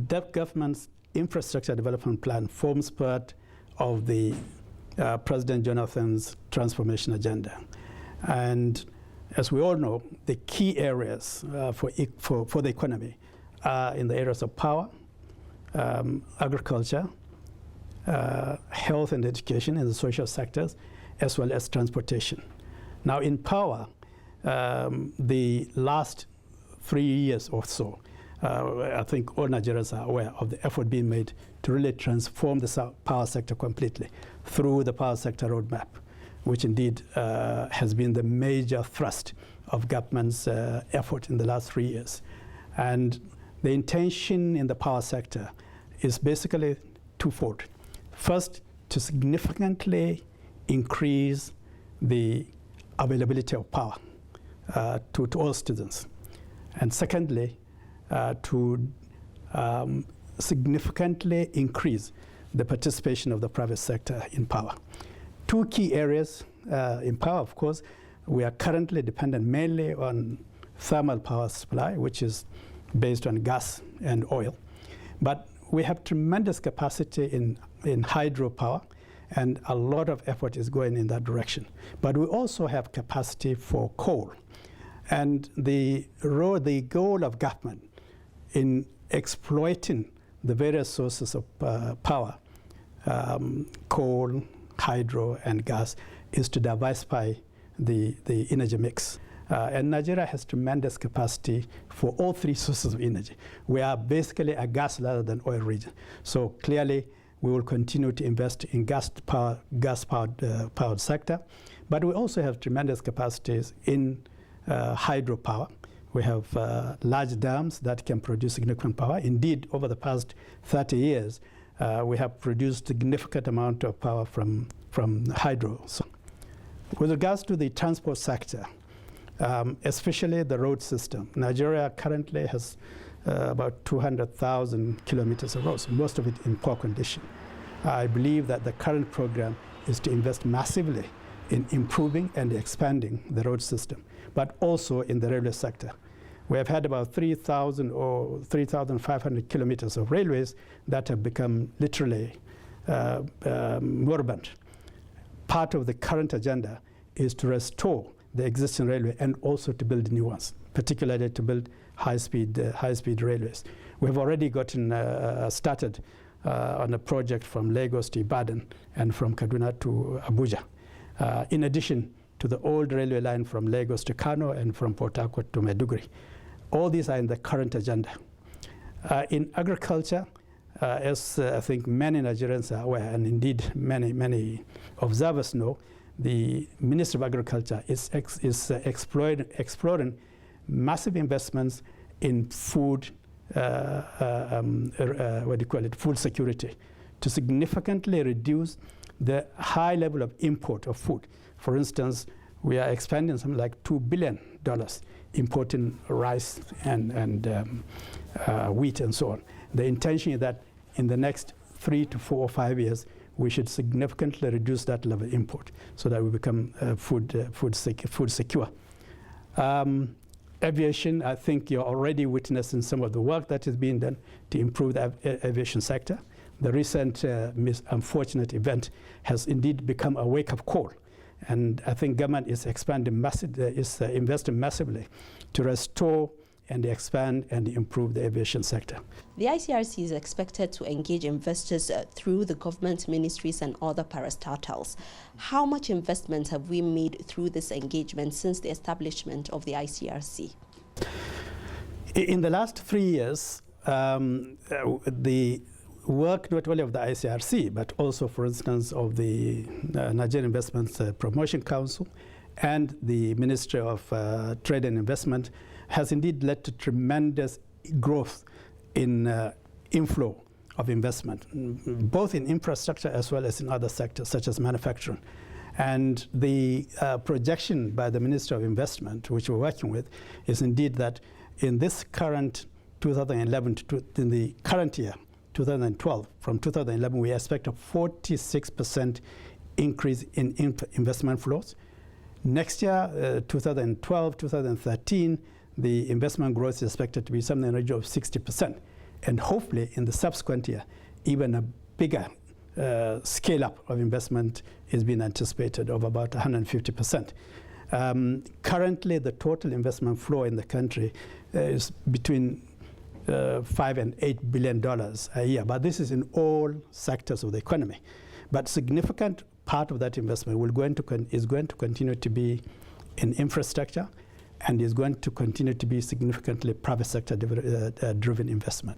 government's infrastructure development plan forms part of the President Jonathan's transformation agenda. And as we all know, the key areas for the economy are in the areas of power, agriculture, health and education in the social sectors, as well as transportation. Now in power, the last 3 years or so, I think all Nigerians are aware of the effort being made to really transform the power sector completely through the power sector roadmap, which indeed has been the major thrust of government's effort in the last 3 years. And the intention in the power sector is basically twofold. First, to significantly increase the availability of power to all citizens. And secondly, to significantly increase the participation of the private sector in power. Two key areas in power, of course, we are currently dependent mainly on thermal power supply, which is based on gas and oil. But we have tremendous capacity in hydropower, and a lot of effort is going in that direction. But we also have capacity for coal. And the goal of government in exploiting the various sources of power, coal, hydro, and gas, is to diversify the energy mix. And Nigeria has tremendous capacity for all three sources of energy. We are basically a gas rather than oil region. So clearly, we will continue to invest in gas-powered sector. But we also have tremendous capacities in hydropower. We have large dams that can produce significant power. Indeed, over the past 30 years, we have produced significant amount of power from hydro. So, with regards to the transport sector, especially the road system, Nigeria currently has about 200,000 kilometers of roads, most of it in poor condition. I believe that the current program is to invest massively in improving and expanding the road system, but also in the railway sector. We have had about 3,000 or 3,500 kilometers of railways that have become literally moribund. Part of the current agenda is to restore the existing railway and also to build new ones, particularly to build high-speed railways. We have already gotten started on a project from Lagos to Ibadan and from Kaduna to Abuja, in addition to the old railway line from Lagos to Kano and from Port Harcourt to Maiduguri. All these are in the current agenda. In agriculture, as I think many Nigerians are aware, and indeed many observers know, the Ministry of Agriculture is exploring massive investments in food, food security, to significantly reduce the high level of import of food. For instance, we are expanding something like $2 billion importing rice and wheat and so on. The intention is that in the next 3 to 4 or 5 years, we should significantly reduce that level of import so that we become food secure. Aviation, I think you're already witnessing some of the work that is being done to improve the aviation sector. The recent unfortunate event has indeed become a wake-up call. And I think government is investing massively to restore and expand and improve the aviation sector. The ICRC is expected to engage investors through the government ministries and other parastatals. How much investment have we made through this engagement since the establishment of the ICRC? In the last 3 years, the work not only of the ICRC, but also, for instance, of the Nigerian Investment Promotion Council and the Ministry of Trade and Investment has indeed led to tremendous growth in inflow of investment, both in infrastructure as well as in other sectors, such as manufacturing. And the projection by the Ministry of Investment, which we're working with, is indeed that in this current 2011 in the current year, 2012, from 2011, we expect a 46% increase in investment flows. Next year, 2012, 2013, the investment growth is expected to be something in the range of 60%. And hopefully in the subsequent year, even a bigger scale-up of investment is being anticipated of about 150%. Currently, the total investment flow in the country is between $5 and $8 billion a year, but this is in all sectors of the economy. But significant part of that investment is going to continue to be in infrastructure, and is going to continue to be significantly private sector driven investment.